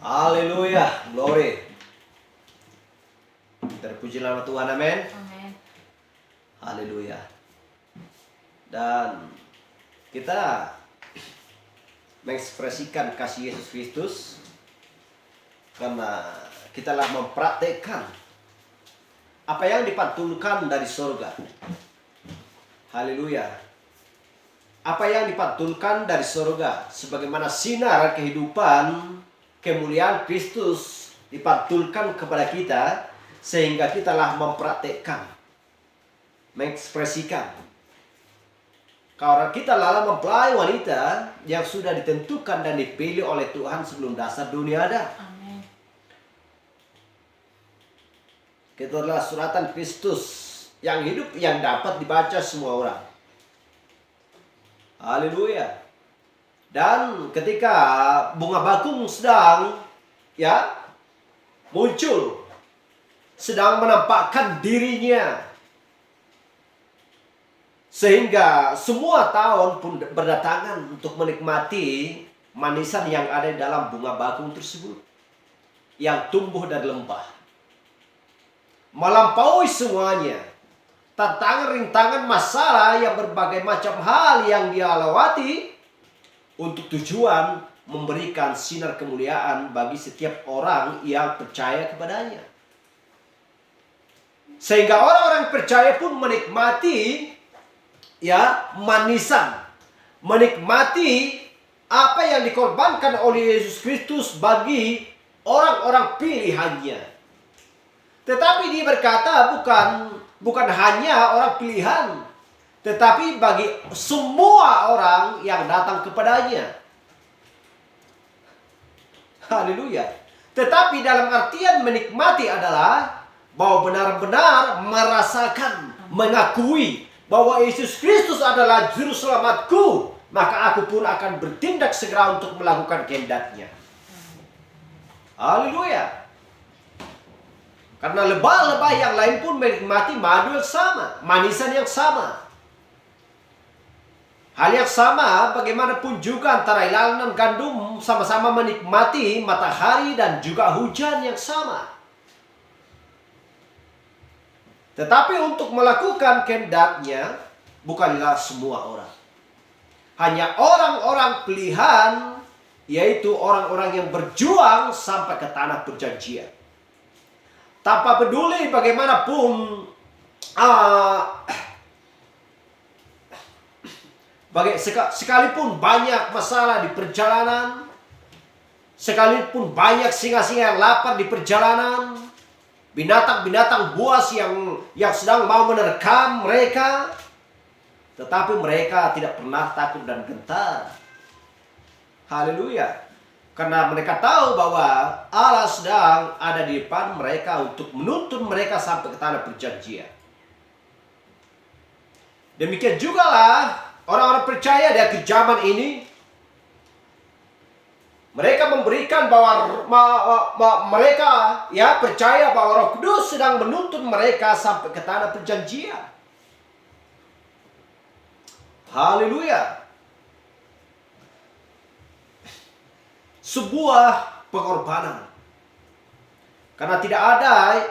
Haleluya, glory. Terpuji nama Tuhan, amin. Amin. Haleluya. Dan kita mengekspresikan kasih Yesus Kristus karena kita telah mempraktekkan apa yang dipantulkan dari surga. Haleluya. Apa yang dipantulkan dari surga, sebagaimana sinar kehidupan kemuliaan Kristus dipantulkan kepada kita, sehingga kita telah mempraktekkan, mengekspresikan. Karena kita adalah mempelai wanita yang sudah ditentukan dan dipilih oleh Tuhan sebelum dasar dunia ada. Amin. Kita adalah suratan Kristus yang hidup, yang dapat dibaca semua orang. Haleluya. Dan ketika bunga bakung sedang muncul, sedang menampakkan dirinya, sehingga semua tahun pun berdatangan untuk menikmati manisan yang ada di dalam bunga bakung tersebut yang tumbuh dari lembah, melampaui semuanya. Tantangan, rintangan, masalah yang berbagai macam hal yang dia lewati untuk tujuan memberikan sinar kemuliaan bagi setiap orang yang percaya kepadanya. Sehingga orang-orang percaya pun menikmati manisan, menikmati apa yang dikorbankan oleh Yesus Kristus bagi orang-orang pilihannya. Tetapi dia berkata bukan hanya orang pilihan, tetapi bagi semua orang yang datang kepadanya. Haleluya. Tetapi dalam artian menikmati adalah bahwa benar-benar merasakan, mengakui bahwa Yesus Kristus adalah juru selamatku, maka aku pun akan bertindak segera untuk melakukan kehendak-Nya. Haleluya. Karena lebah-lebah yang lain pun menikmati madu yang sama, manisan yang sama. Hal yang sama bagaimanapun juga antara ilalang dan gandum sama-sama menikmati matahari dan juga hujan yang sama. Tetapi untuk melakukan kehendak-Nya bukanlah semua orang. Hanya orang-orang pilihan, yaitu orang-orang yang berjuang sampai ke tanah perjanjian. Tanpa peduli bagaimanapun sekalipun banyak masalah di perjalanan, sekalipun banyak singa-singa yang lapar di perjalanan, binatang-binatang buas yang sedang mau menerkam mereka, tetapi mereka tidak pernah takut dan gentar. Haleluya. Karena mereka tahu bahwa Allah sedang ada di depan mereka untuk menuntun mereka sampai ke tanah perjanjian. Demikian juga lah orang-orang percaya di akhir zaman ini. Mereka memberikan bahwa mereka percaya bahwa Roh Kudus sedang menuntun mereka sampai ke tanah perjanjian. Haleluya. Sebuah pengorbanan. Karena tidak ada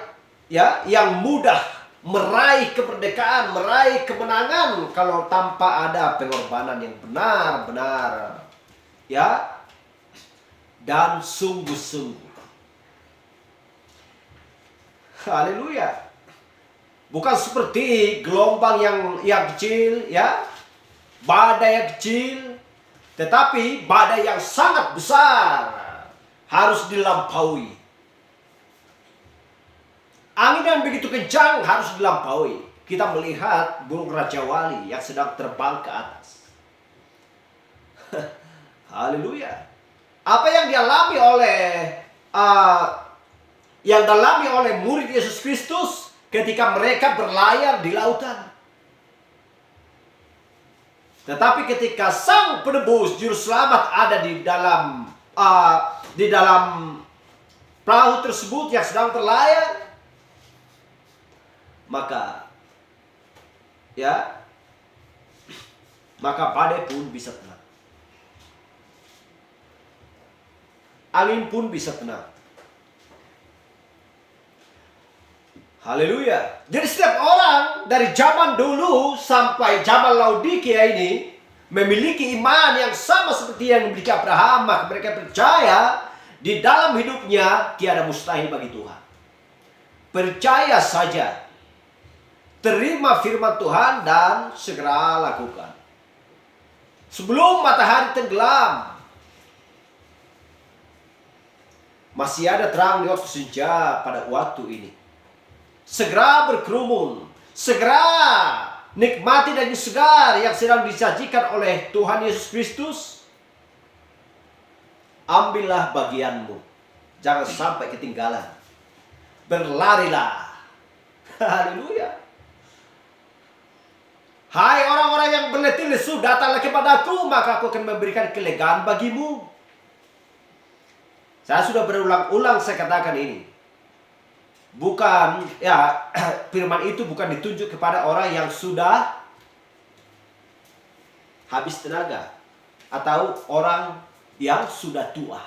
yang mudah meraih kemerdekaan, meraih kemenangan kalau tanpa ada pengorbanan yang benar-benar dan sungguh-sungguh. Haleluya. Bukan seperti gelombang yang kecil, badai yang kecil, tetapi badai yang sangat besar harus dilampaui. Angin yang begitu kencang harus dilampaui. Kita melihat burung Raja Wali yang sedang terbang ke atas. Haleluya. Apa yang dialami oleh murid Yesus Kristus ketika mereka berlayar di lautan. Tetapi ketika Sang Penebus Juru Selamat ada di dalam perahu tersebut yang sedang berlayar, maka badai pun bisa tenang. angin pun bisa tenang. Haleluya. Jadi setiap orang dari zaman dulu sampai zaman Laodikia ini memiliki iman yang sama seperti yang dimiliki Abraham. Maka mereka percaya di dalam hidupnya tiada mustahil bagi Tuhan. Percaya saja. Terima firman Tuhan dan segera lakukan. Sebelum matahari tenggelam, masih ada terang di waktu senja pada waktu ini. Segera berkerumun, segera nikmati daging segar yang sedang disajikan oleh Tuhan Yesus Kristus. Ambillah bagianmu, jangan sampai ketinggalan. Berlarilah. Haleluya. Hai orang-orang yang berletih lesu, datanglah kepadaku, maka aku akan memberikan kelegaan bagimu. Saya sudah berulang-ulang saya katakan ini. Bukan, ya, firman itu bukan ditunjuk kepada orang yang sudah habis tenaga atau orang yang sudah tua.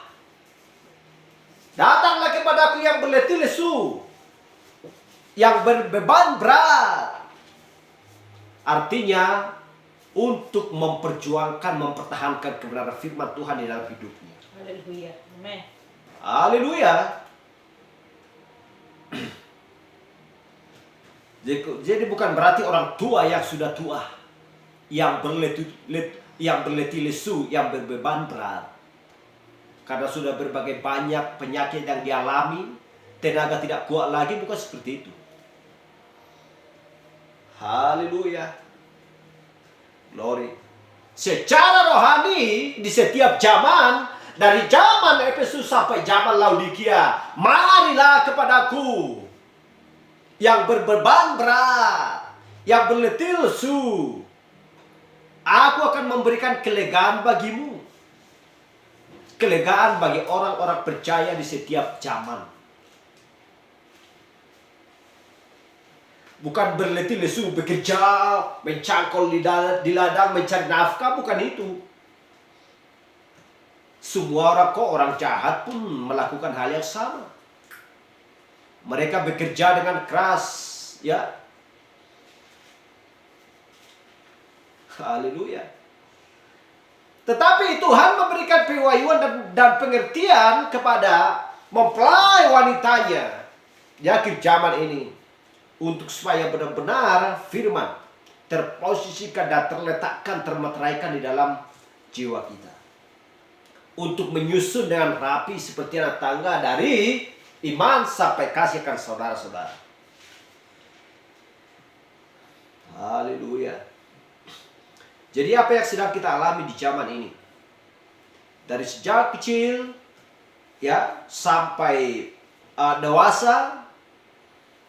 Datanglah kepadaku yang berletih lesu, yang berbeban berat. Artinya untuk memperjuangkan, mempertahankan kebenaran firman Tuhan di dalam hidupnya. Haleluya. Amin. Haleluya. Jadi bukan berarti orang tua yang sudah tua, yang berletih lesu, yang berbeban berat. Karena sudah berbagai banyak penyakit yang dialami, tenaga tidak kuat lagi, bukan seperti itu. Haleluya. Glory. Secara rohani di setiap zaman, dari zaman Efesus sampai zaman Laodikia, marilah kepadaku yang berbeban berat, yang berletih lesu. Aku akan memberikan kelegaan bagimu. Kelegaan bagi orang-orang percaya di setiap zaman. Bukan berletih lesu, bekerja, mencangkul di ladang, mencari nafkah, bukan itu. Semua orang orang jahat pun melakukan hal yang sama. Mereka bekerja dengan keras, ya. Haleluya. Tetapi Tuhan memberikan pewahyuan dan pengertian kepada mempelai wanitanya di akhir zaman ini, untuk supaya benar-benar firman terposisikan dan terletakkan, termateraikan di dalam jiwa kita. Untuk menyusun dengan rapi seperti anak tangga dari iman sampai kasih akan saudara-saudara. Haleluya. Jadi apa yang sedang kita alami di zaman ini? Dari sejak kecil, ya, sampai dewasa,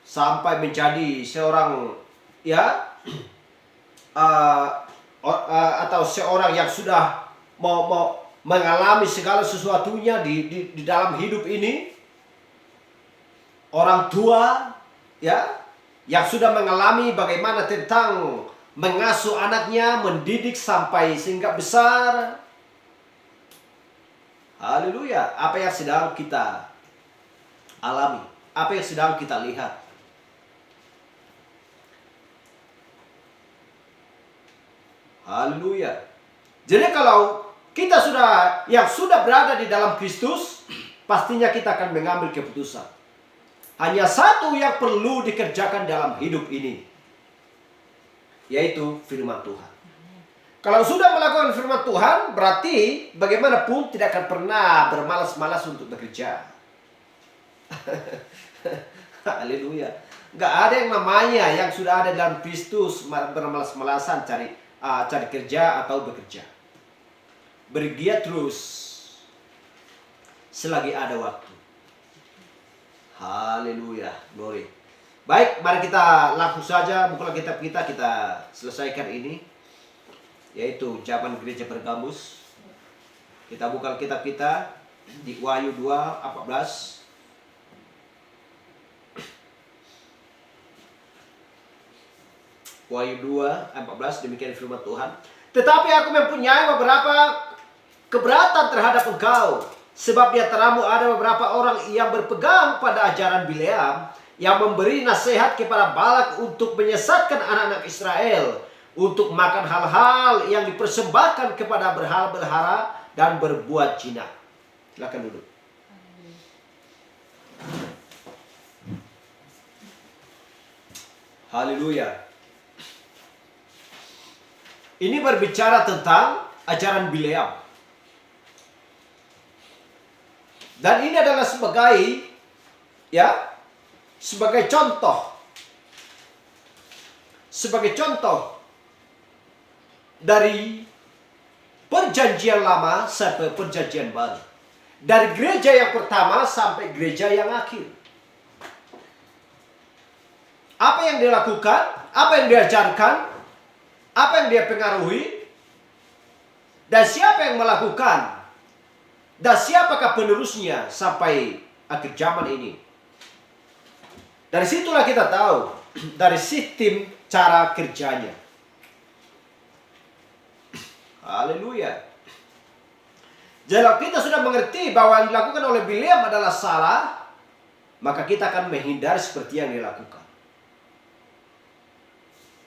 sampai menjadi seorang, ya, atau seorang yang sudah mau mengalami segala sesuatunya di dalam hidup ini. Orang tua, ya, yang sudah mengalami bagaimana tentang mengasuh anaknya, mendidik sampai sehingga besar. Haleluya. Apa yang sedang kita alami? Apa yang sedang kita lihat? Haleluya. Jadi kalau kita sudah berada di dalam Kristus, pastinya kita akan mengambil keputusan. Hanya satu yang perlu dikerjakan dalam hidup ini, yaitu firman Tuhan. Kalau sudah melakukan firman Tuhan, berarti bagaimanapun tidak akan pernah bermalas-malas untuk bekerja. Haleluya. Gak ada yang namanya yang sudah ada dalam Kristus bermalas-malasan cari kerja atau bekerja. Bergiat terus selagi ada waktu. Haleluya, glory. Baik, mari kita langsung saja buka kitab kita selesaikan ini, yaitu Zaman Gereja Pergamus. Kita buka kitab kita di Wahyu 2:14. Wahyu 2:14, demikian firman Tuhan. Tetapi aku mempunyai beberapa keberatan terhadap engkau. Sebab di antaramu ada beberapa orang yang berpegang pada ajaran Bileam, yang memberi nasihat kepada Balak untuk menyesatkan anak-anak Israel, untuk makan hal-hal yang dipersembahkan kepada berhala-berhala dan berbuat zina. Silakan duduk. Haleluya. Ini berbicara tentang ajaran Bileam. Dan ini adalah sebagai contoh dari perjanjian lama sampai perjanjian baru. Dari gereja yang pertama sampai gereja yang akhir. Apa yang dia lakukan, apa yang dia ajarkan, apa yang dia pengaruhi, dan siapa yang melakukan, dan siapakah penerusnya sampai akhir zaman ini. Dari situlah kita tahu dari sistem cara kerjanya. Haleluya. Jadi kita sudah mengerti bahwa yang dilakukan oleh Bileam adalah salah, maka kita akan menghindari seperti yang dilakukan.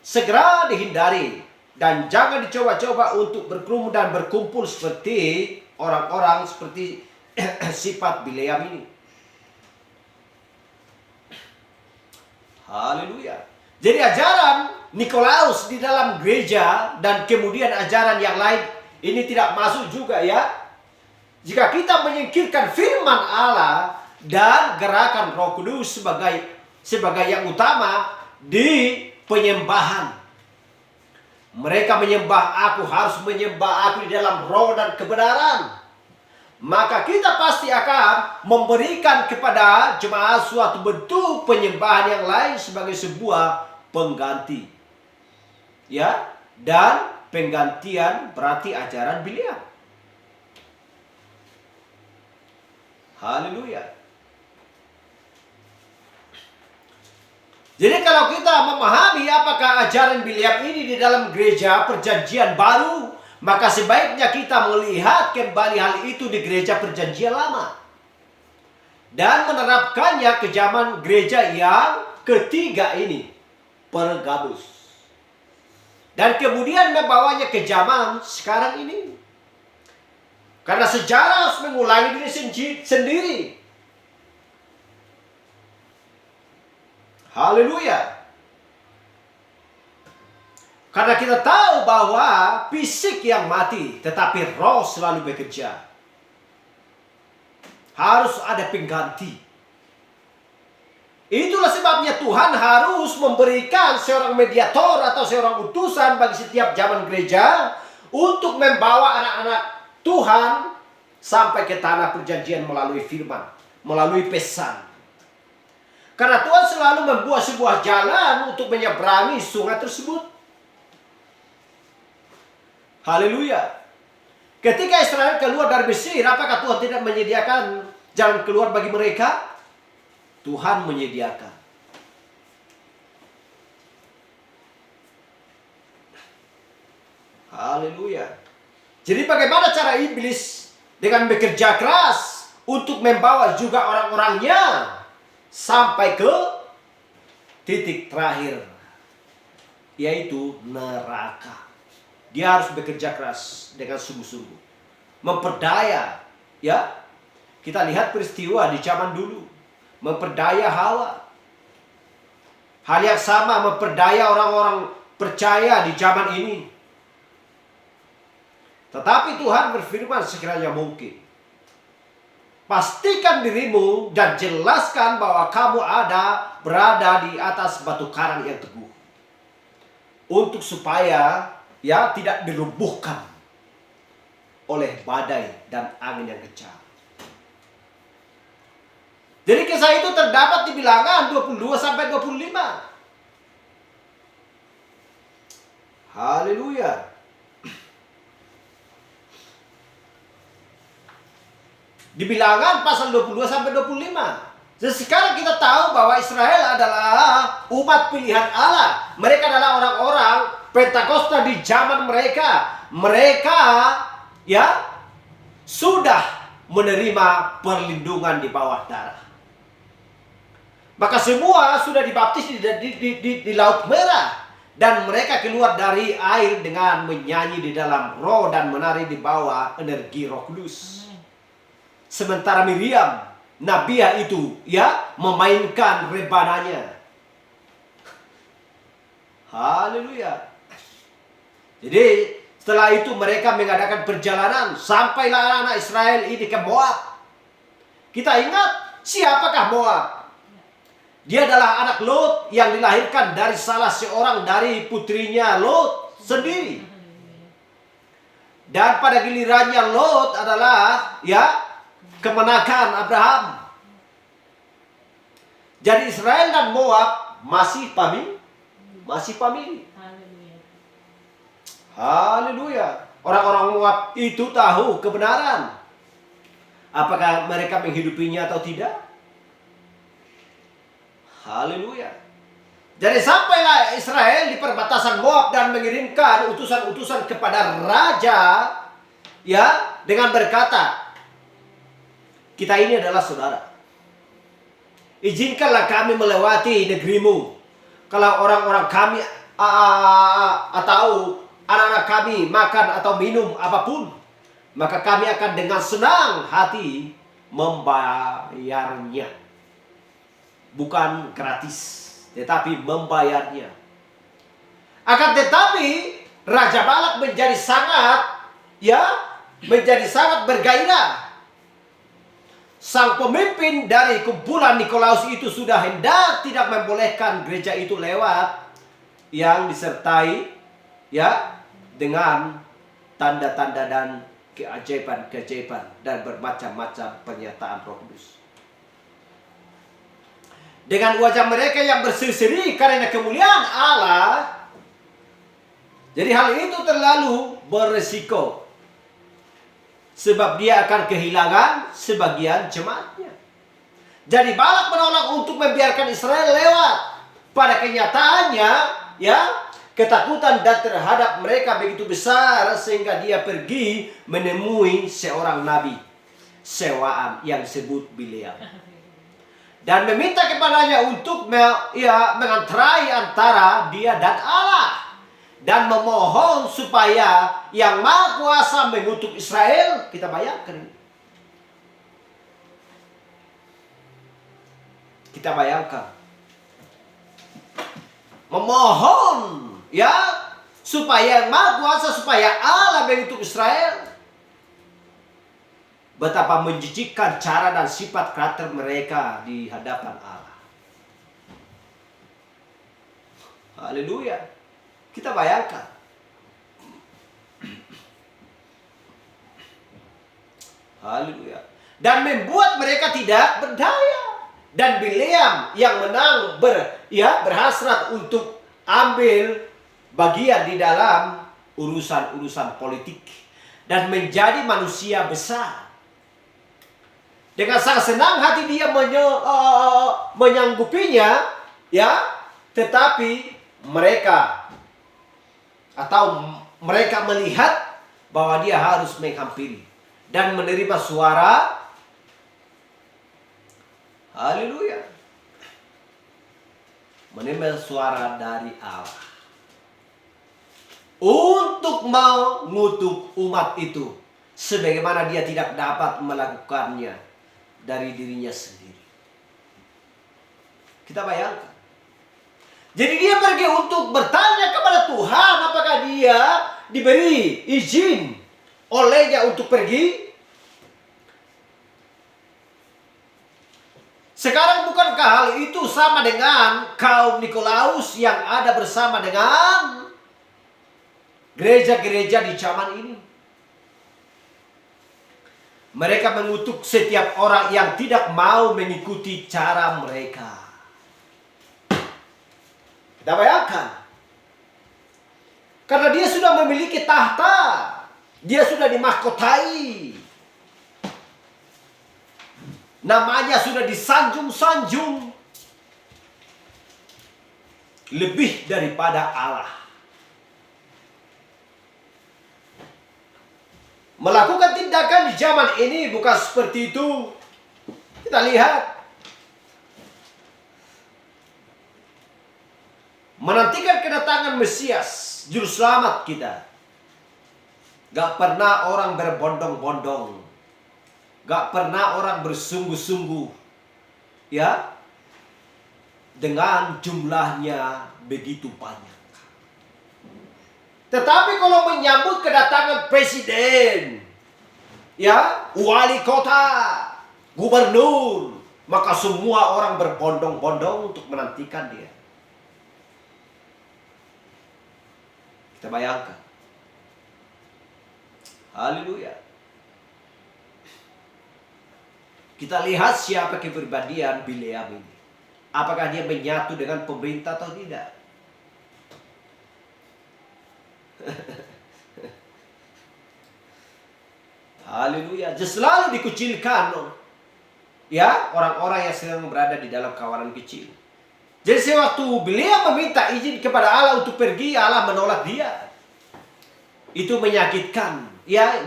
Segera dihindari dan jangan dicoba-coba untuk berkerumun dan berkumpul seperti orang-orang seperti sifat Bileam ini. Haleluya. Jadi ajaran Nikolaus di dalam gereja dan kemudian ajaran yang lain ini tidak masuk juga ya. Jika kita menyingkirkan firman Allah dan gerakan Roh Kudus sebagai yang utama di penyembahan. Mereka menyembah aku, harus menyembah aku di dalam roh dan kebenaran. Maka kita pasti akan memberikan kepada jemaat suatu bentuk penyembahan yang lain sebagai sebuah pengganti. Ya, dan penggantian berarti ajaran Bileam. Haleluya. Jadi kalau kita memahami apakah ajaran Bileam ini di dalam gereja perjanjian baru, maka sebaiknya kita melihat kembali hal itu di gereja perjanjian lama. Dan menerapkannya ke zaman gereja yang ketiga ini, Pergamus. Dan kemudian membawanya ke zaman sekarang ini. Karena sejarah harus mengulangi diri sendiri. Haleluya. Karena kita tahu bahwa fisik yang mati, tetapi roh selalu bekerja. Harus ada pengganti. Itulah sebabnya Tuhan harus memberikan seorang mediator atau seorang utusan bagi setiap zaman gereja untuk membawa anak-anak Tuhan sampai ke tanah perjanjian melalui firman, melalui pesan. Karena Tuhan selalu membuat sebuah jalan untuk menyeberangi sungai tersebut. Haleluya. Ketika Israel keluar dari Mesir, apakah Tuhan tidak menyediakan jalan keluar bagi mereka? Tuhan menyediakan. Haleluya. Jadi bagaimana cara iblis dengan bekerja keras untuk membawa juga orang-orangnya sampai ke titik terakhir, yaitu neraka. Dia harus bekerja keras dengan sungguh-sungguh, memperdaya. Ya, kita lihat peristiwa di zaman dulu, memperdaya Hawa. Hal yang sama memperdaya orang-orang percaya di zaman ini. Tetapi Tuhan berfirman sekiranya mungkin, pastikan dirimu dan jelaskan bahwa kamu berada di atas batu karang yang teguh. Untuk supaya tidak dirubuhkan oleh badai dan angin yang kencang. Jadi kisah itu terdapat di Bilangan 22-25. Haleluya. Di Bilangan pasal 22-25. Jadi sekarang kita tahu bahwa Israel adalah umat pilihan Allah. Mereka adalah orang-orang Pentakosta di zaman mereka. Mereka sudah menerima perlindungan di bawah darah. Maka semua sudah dibaptis di Laut Merah. Dan mereka keluar dari air dengan menyanyi di dalam roh dan menari di bawah energi Roh Kudus. Sementara Miriam, Nabiah itu, ya, memainkan rebananya. Haleluya. Jadi setelah itu mereka mengadakan perjalanan. Sampailah anak Israel ini ke Moab. Kita ingat siapakah Moab? Dia adalah anak Lot yang dilahirkan dari salah seorang dari putrinya Lot sendiri. Dan pada gilirannya Lot adalah, ya, kemenakan Abraham. Jadi Israel dan Moab masih famili. Haleluya. Orang-orang Moab itu tahu kebenaran. Apakah mereka menghidupinya atau tidak? Haleluya. Jadi sampailah Israel di perbatasan Moab dan mengirimkan utusan-utusan kepada raja, ya, dengan berkata, kita ini adalah saudara. Izinkanlah kami melewati negerimu. Kalau orang-orang kami atau anak-anak kami makan atau minum apapun, maka kami akan dengan senang hati membayarnya. Bukan gratis, tetapi membayarnya. Akan tetapi Raja Balak menjadi sangat bergairah. Sang pemimpin dari kumpulan Nikolaus itu sudah hendak tidak membolehkan gereja itu lewat yang disertai, ya, dengan tanda-tanda dan keajaiban-keajaiban dan bermacam-macam pernyataan Roh Kudus. Dengan wajah mereka yang berseri-seri karena kemuliaan Allah. Jadi hal itu terlalu beresiko. Sebab dia akan kehilangan sebagian jemaatnya. Jadi Balak menolak untuk membiarkan Israel lewat. Pada kenyataannya, ya, ketakutan dan terhadap mereka begitu besar sehingga dia pergi menemui seorang nabi sewaan yang disebut Bileam. Dan meminta kepadanya untuk mengantarai antara dia dan Allah. Dan memohon supaya yang Maha Kuasa mengutuk Israel. Kita bayangkan. Kita bayangkan. Memohon, ya, supaya yang Maha Kuasa, supaya Allah mengutuk Israel. Betapa menjijikkan cara dan sifat karakter mereka di hadapan Allah. Haleluya. Kita bayangkan. Haleluya. Dan membuat mereka tidak berdaya. Dan Bileam yang menang berhasrat untuk ambil bagian di dalam urusan-urusan politik. Dan menjadi manusia besar. Dengan sangat senang hati dia menyanggupinya, ya, tetapi mereka melihat bahwa dia harus menghampiri dan menerima suara, haleluya, menerima suara dari Allah untuk mengutuk umat itu, sebagaimana dia tidak dapat melakukannya dari dirinya sendiri. Kita bayangkan. Jadi dia pergi untuk bertanya kepada Tuhan apakah dia diberi izin olehnya untuk pergi. Sekarang bukankah hal itu sama dengan kaum Nikolaus yang ada bersama dengan gereja-gereja di zaman ini? Mereka mengutuk setiap orang yang tidak mau mengikuti cara mereka. Kita bayangkan. Karena dia sudah memiliki tahta. Dia sudah dimahkotai. Namanya sudah disanjung-sanjung. Lebih daripada Allah. Melakukan tindakan di zaman ini bukan seperti itu. Kita lihat. Menantikan kedatangan Mesias, Juru Selamat kita. Gak pernah orang berbondong-bondong. Gak pernah orang bersungguh-sungguh. Ya. Dengan jumlahnya begitu banyak. Tetapi kalau menyambut kedatangan presiden, ya, wali kota, gubernur, maka semua orang berbondong-bondong untuk menantikan dia. Kita bayangkan. Haleluya. Kita lihat siapa kepribadian Bileam ini. Apakah dia menyatu dengan pemerintah atau tidak? Haleluya. Dia selalu dikucilkan. Ya, orang-orang yang sedang berada di dalam kawanan kecil. Jadi sewaktu Bileam meminta izin kepada Allah untuk pergi, Allah menolak dia. Itu menyakitkan, ya,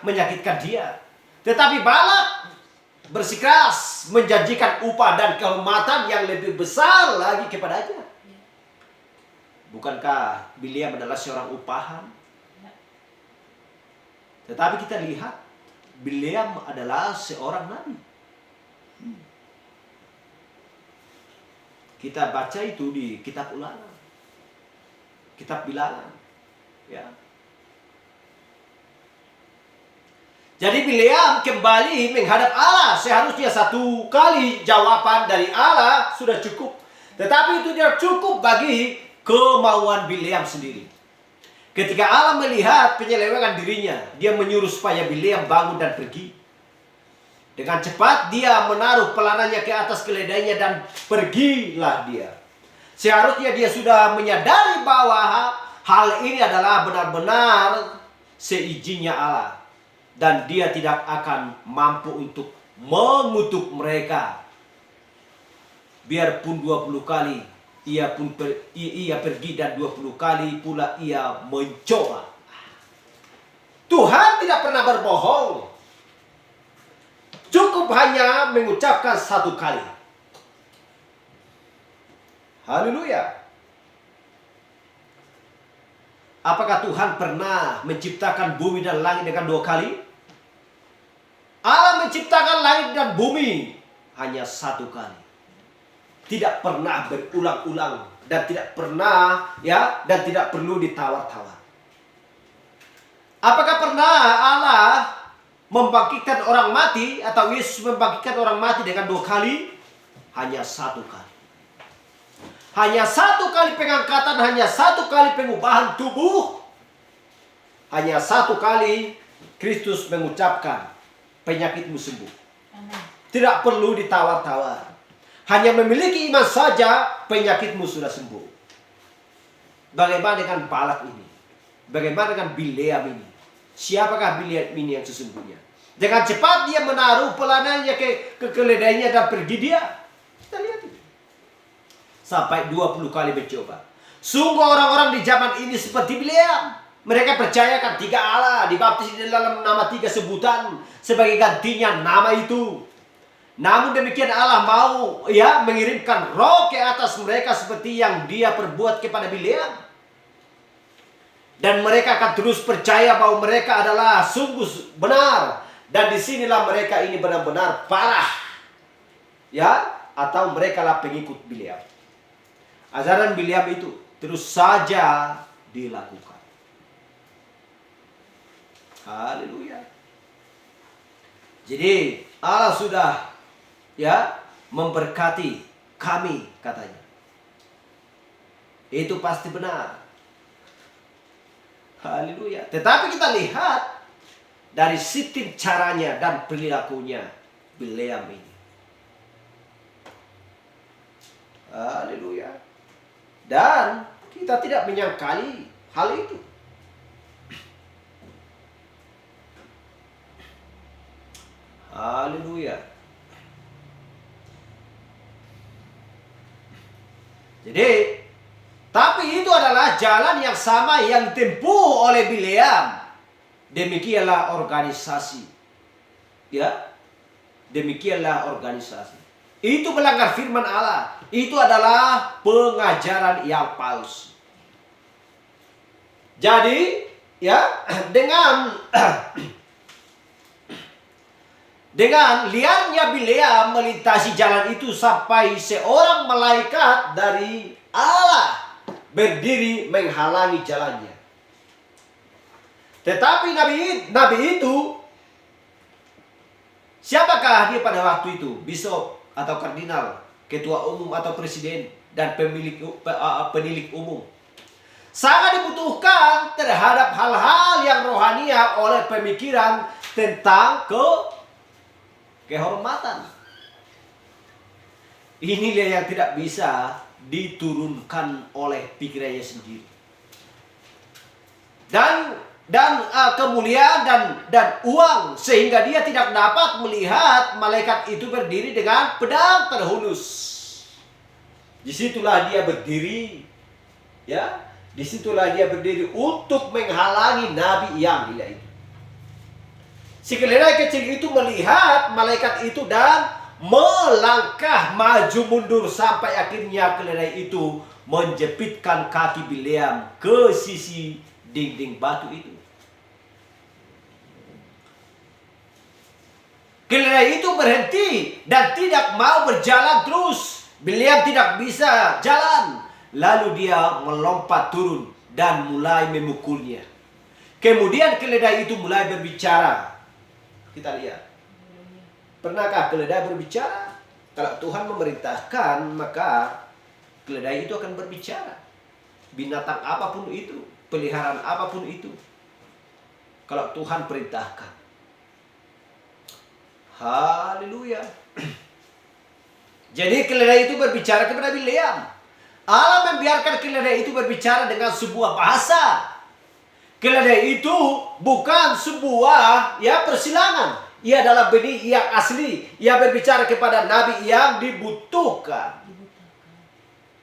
menyakitkan dia. Tetapi Balak bersikeras menjanjikan upah dan kehormatan yang lebih besar lagi kepadanya. Bukankah Bileam adalah seorang upahan? Tetapi kita lihat Bileam adalah seorang nabi. Kita baca itu di kitab Ulangan, kitab Bilangan, ya. Jadi Bileam kembali menghadap Allah. Seharusnya satu kali jawaban dari Allah sudah cukup. Tetapi itu tidak cukup bagi kemauan Bileam sendiri. Ketika Allah melihat penyelewengan dirinya, dia menyuruh supaya Bileam bangun dan pergi. Dengan cepat dia menaruh pelananya ke atas keledainya dan pergilah dia. Seharusnya dia sudah menyadari bahwa hal ini adalah benar-benar seizinnya Allah. Dan dia tidak akan mampu untuk mengutuk mereka. Biarpun 20 kali ia pergi dan 20 kali pula ia mencoba. Tuhan tidak pernah berbohong. Cukup hanya mengucapkan satu kali. Haleluya. Apakah Tuhan pernah menciptakan bumi dan langit dengan 2 kali? Allah menciptakan langit dan bumi hanya 1 kali. Tidak pernah berulang-ulang dan tidak pernah, ya, dan tidak perlu ditawar-tawar. Apakah pernah Allah membangkitkan orang mati atau Yesus membangkitkan orang mati dengan 2 kali? Hanya 1 kali. Hanya 1 kali pengangkatan, hanya 1 kali pengubahan tubuh. Hanya 1 kali Kristus mengucapkan penyakitmu sembuh. Tidak perlu ditawar-tawar. Hanya memiliki iman saja penyakitmu sudah sembuh. Bagaimana dengan Balak ini? Bagaimana dengan Bileam ini? Siapakah Bileam ini yang sesungguhnya? Dengan cepat dia menaruh pelananya ke keledainya dan pergi dia. Kita lihat ini. Sampai 20 kali mencoba. Sungguh orang-orang di zaman ini seperti Bileam. Mereka percayakan 3 Allah, dibaptis di dalam nama 3 sebutan sebagai gantinya nama itu. Namun demikian Allah mau, ya, mengirimkan roh ke atas mereka seperti yang dia perbuat kepada Bileam. Dan mereka akan terus percaya bahwa mereka adalah sungguh benar. Dan disinilah mereka ini benar-benar parah. Ya, atau mereka lah pengikut Bileam. Ajaran Bileam itu terus saja dilakukan. Haleluya. Jadi Allah sudah, ya, memberkati kami, katanya. Itu pasti benar. Haleluya. Tetapi kita lihat dari sistem caranya dan perilakunya Bileam ini. Haleluya. Dan kita tidak menyangkali hal itu. Haleluya. Jadi, tapi itu adalah jalan yang sama yang ditempuh oleh Bileam. Demikianlah organisasi. Ya, demikianlah organisasi. Itu melanggar firman Allah. Itu adalah pengajaran yang palsu. Jadi, ya, dengan liarnya Bileam melintasi jalan itu sampai seorang malaikat dari Allah berdiri menghalangi jalannya. Tetapi nabi itu, siapakah dia pada waktu itu? Bishop atau kardinal, ketua umum atau presiden, dan penilik umum. Sangat dibutuhkan terhadap hal-hal yang rohania oleh pemikiran tentang kehormatan. Inilah yang tidak bisa diturunkan oleh pikirannya sendiri. Dan kemuliaan dan uang, sehingga dia tidak dapat melihat malaikat itu berdiri dengan pedang terhunus. Disitulah dia berdiri, ya, disitulah dia berdiri untuk menghalangi nabi yang gila itu. Si keledai kecil itu melihat malaikat itu dan melangkah maju mundur sampai akhirnya keledai itu menjepitkan kaki Bileam ke sisi dinding batu itu. Keledai itu berhenti dan tidak mau berjalan terus. Bileam tidak bisa jalan. Lalu dia melompat turun dan mulai memukulnya. Kemudian keledai itu mulai berbicara. Kita lihat. Pernahkah keledai berbicara? Kalau Tuhan memerintahkan, maka keledai itu akan berbicara. Binatang apapun itu, peliharaan apapun itu, kalau Tuhan perintahkan. Haleluya. Jadi keledai itu berbicara kepada Bileam. Allah membiarkan keledai itu berbicara dengan sebuah bahasa. Keledai itu bukan sebuah persilangan. Ia adalah benih yang asli. Ia berbicara kepada nabi yang dibutuhkan.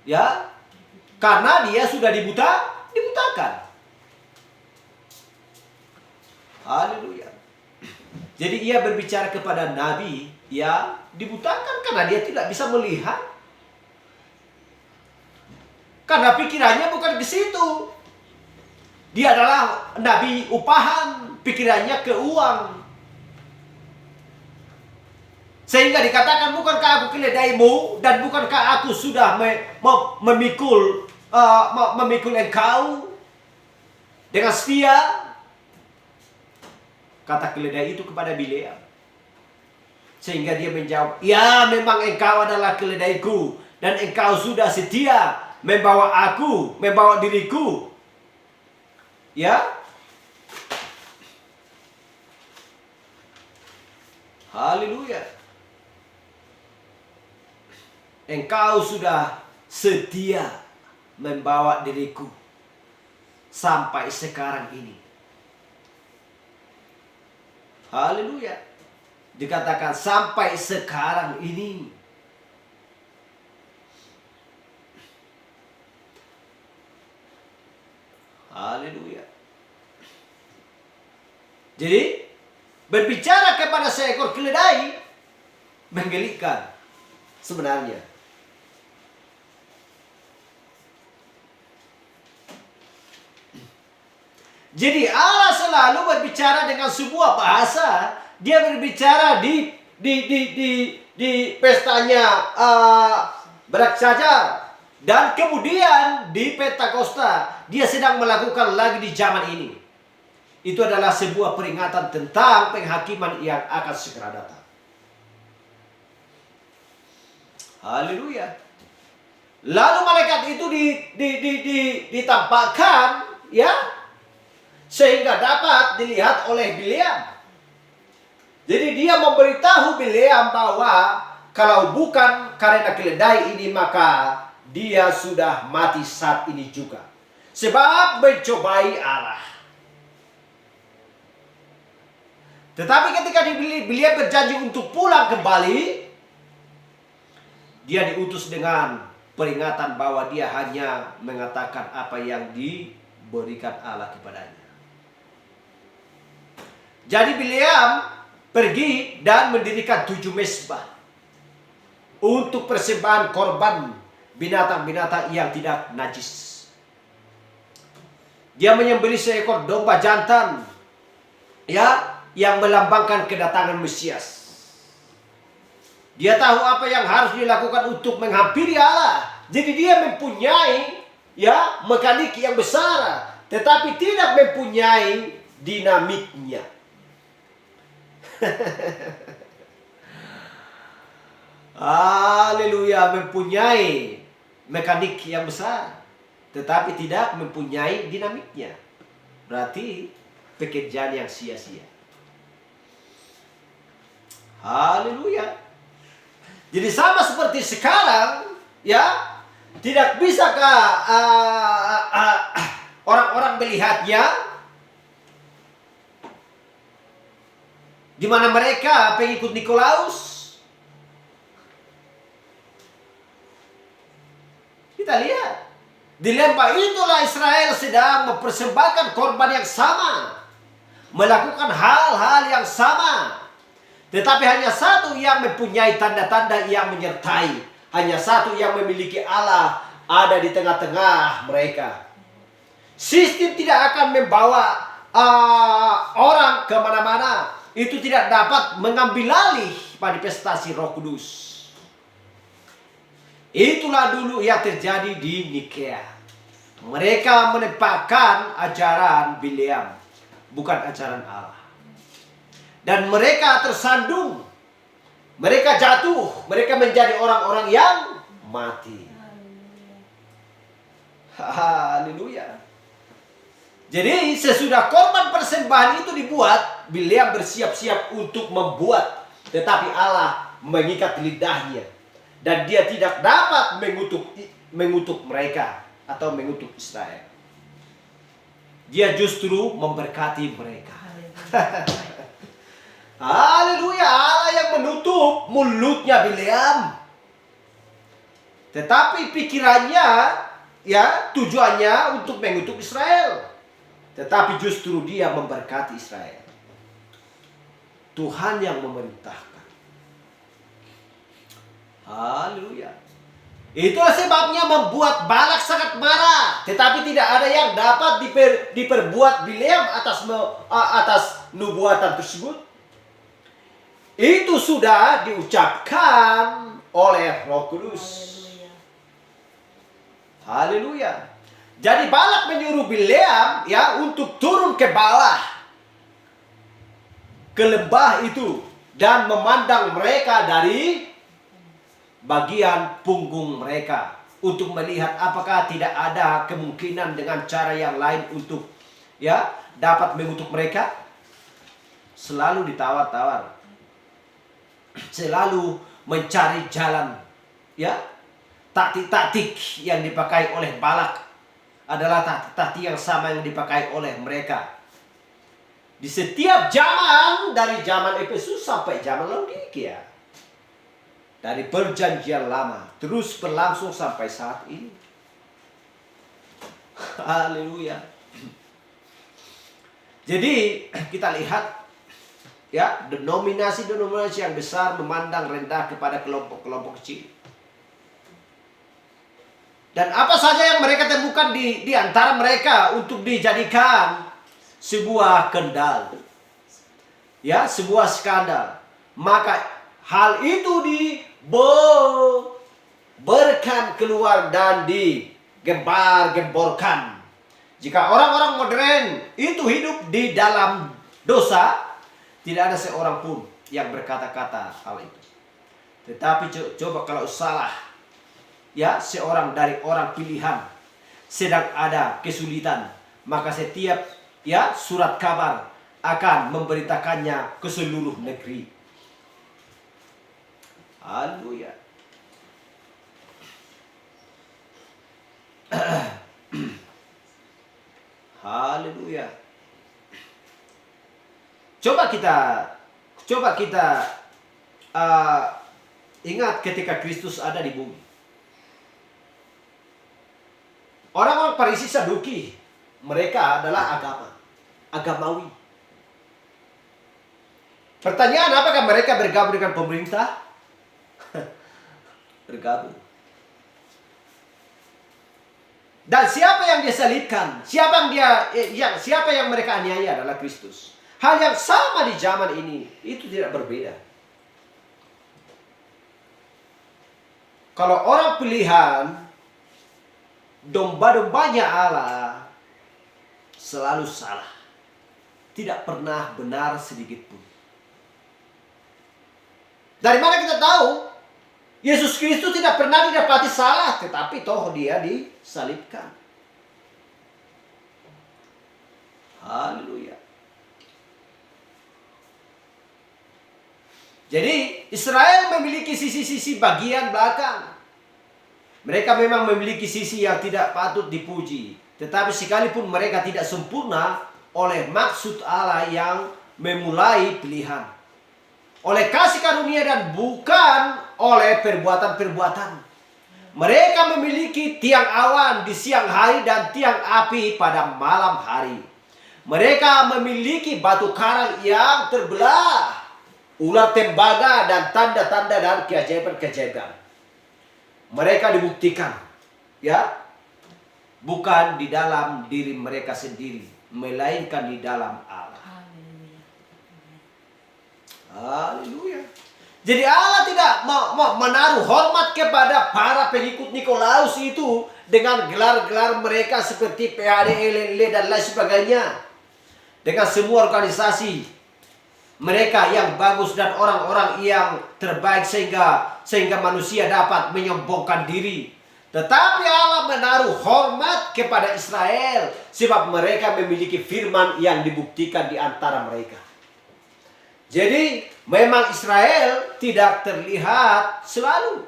Ya, karena dia sudah dibutakan. Haleluya. Jadi ia berbicara kepada nabi yang dibutakan karena dia tidak bisa melihat. Karena pikirannya bukan ke situ. Dia adalah nabi upahan, pikirannya ke uang. Sehingga dikatakan, bukankah aku keledaimu dan bukankah aku sudah memikul engkau dengan setia? Kata keledai itu kepada Bileam. Sehingga dia menjawab, ya, memang engkau adalah keledaiku dan engkau sudah setia membawa diriku. Ya. Haleluya. Engkau sudah setia membawa diriku sampai sekarang ini. Haleluya. Dikatakan sampai sekarang ini. Haleluya. Jadi berbicara kepada seekor keledai menggelikan sebenarnya. Jadi Allah selalu berbicara dengan sebuah bahasa. Dia berbicara di pestanya Berakshajar. Dan kemudian di Pentakosta. Dia sedang melakukan lagi di zaman ini. Itu adalah sebuah peringatan tentang penghakiman yang akan segera datang. Haleluya. Lalu malaikat itu ditampakkan, ya, sehingga dapat dilihat oleh Bileam. Jadi dia memberitahu Bileam bahwa kalau bukan karena keledai ini, maka dia sudah mati saat ini juga. Sebab mencobai Allah. Tetapi ketika Bileam berjanji untuk pulang kembali, dia diutus dengan peringatan bahwa dia hanya mengatakan apa yang diberikan Allah kepadanya. Jadi Bileam pergi dan mendirikan 7 mezbah untuk persembahan korban binatang-binatang yang tidak najis. Dia menyembelih seekor domba jantan, ya, yang melambangkan kedatangan Mesias. Dia tahu apa yang harus dilakukan untuk menghampiri Allah. Jadi dia mempunyai, ya, mekanik yang besar, tetapi tidak mempunyai dinamiknya. Haleluya, mempunyai mekanik yang besar, tetapi tidak mempunyai dinamiknya. Berarti pekerjaan yang sia-sia. Haleluya. Jadi sama seperti sekarang, ya, tidak bisakah orang-orang melihatnya, di mana mereka pengikut Nikolaus? Kita lihat di lembah itulah Israel sedang mempersembahkan korban yang sama, melakukan hal-hal yang sama. Tetapi hanya satu yang mempunyai tanda-tanda yang menyertai. Hanya satu yang memiliki Allah ada di tengah-tengah mereka. Sistem tidak akan membawa orang kemana-mana. Itu tidak dapat mengambil alih manifestasi Roh Kudus. Itulah dulu yang terjadi di Nikea. Mereka menempatkan ajaran Bileam, bukan ajaran Allah. Dan mereka tersandung, mereka jatuh, mereka menjadi orang-orang yang mati. Haleluya. Jadi sesudah korban persembahan itu dibuat, Bileam bersiap-siap untuk membuat, tetapi Allah mengikat lidahnya dan dia tidak dapat mengutuk mereka atau mengutuk Israel. Dia justru memberkati mereka. Haleluya, Allah yang menutup mulutnya Bileam. Tetapi pikirannya, ya, tujuannya untuk mengutuk Israel. Tetapi justru dia memberkati Israel. Tuhan yang memerintahkan. Haleluya. Itulah sebabnya membuat Balak sangat marah. Tetapi tidak ada yang dapat diperbuat Bileam atas nubuatan tersebut. Itu sudah diucapkan oleh Roh Kudus. Haleluya. Jadi Balak menyuruh Bileam, ya, untuk turun ke bawah, ke lembah itu, dan memandang mereka dari bagian punggung mereka, untuk melihat apakah tidak ada kemungkinan dengan cara yang lain untuk, ya, dapat mengutuk mereka. Selalu ditawar-tawar, selalu mencari jalan, ya. Taktik-taktik yang dipakai oleh Balak adalah taktik-taktik yang sama yang dipakai oleh mereka di setiap zaman, dari zaman Efesus sampai zaman Laodikia, dari perjanjian lama terus berlangsung sampai saat ini. Haleluya. Jadi kita lihat, ya, denominasi-denominasi yang besar memandang rendah kepada kelompok-kelompok kecil. Dan apa saja yang mereka temukan di antara mereka untuk dijadikan sebuah kendal, ya, sebuah skandal, maka hal itu diberkan keluar dan digembar-gemborkan. Jika orang-orang modern itu hidup di dalam dosa, tidak ada seorang pun yang berkata-kata hal itu. Tetapi coba kalau salah, ya, seorang dari orang pilihan sedang ada kesulitan, maka setiap, ya, surat kabar akan memberitakannya ke seluruh negeri. Haleluya. Haleluya. Coba kita ingat ketika Kristus ada di bumi. Orang-orang Farisi Saduki, mereka adalah agamawi. Pertanyaan, apakah mereka bergabung dengan pemerintah? Bergabung. Dan siapa yang dia salibkan? Siapa yang mereka aniaya adalah Kristus. Hal yang sama di zaman ini, itu tidak berbeda. Kalau orang pilihan, domba-dombanya Allah selalu salah. Tidak pernah benar sedikit pun. Dari mana kita tahu? Yesus Kristus tidak pernah didapati salah, tetapi toh dia disalibkan. Haleluya. Jadi Israel memiliki sisi-sisi bagian belakang. Mereka memang memiliki sisi yang tidak patut dipuji. Tetapi sekalipun mereka tidak sempurna oleh maksud Allah yang memulai pilihan. Oleh kasih karunia dan bukan oleh perbuatan-perbuatan. Mereka memiliki tiang awan di siang hari dan tiang api pada malam hari. Mereka memiliki batu karang yang terbelah, ular tembaga dan tanda-tanda dan keajaiban-keajaiban. Mereka dibuktikan, ya, bukan di dalam diri mereka sendiri, melainkan di dalam Allah. Haleluya. Jadi Allah tidak menaruh hormat kepada para pengikut Nikolaus itu dengan gelar-gelar mereka seperti PAD, LLE dan lain sebagainya. Dengan semua organisasi mereka yang bagus dan orang-orang yang terbaik sehingga manusia dapat menyombongkan diri. Tetapi Allah menaruh hormat kepada Israel sebab mereka memiliki firman yang dibuktikan di antara mereka. Jadi memang Israel tidak terlihat selalu,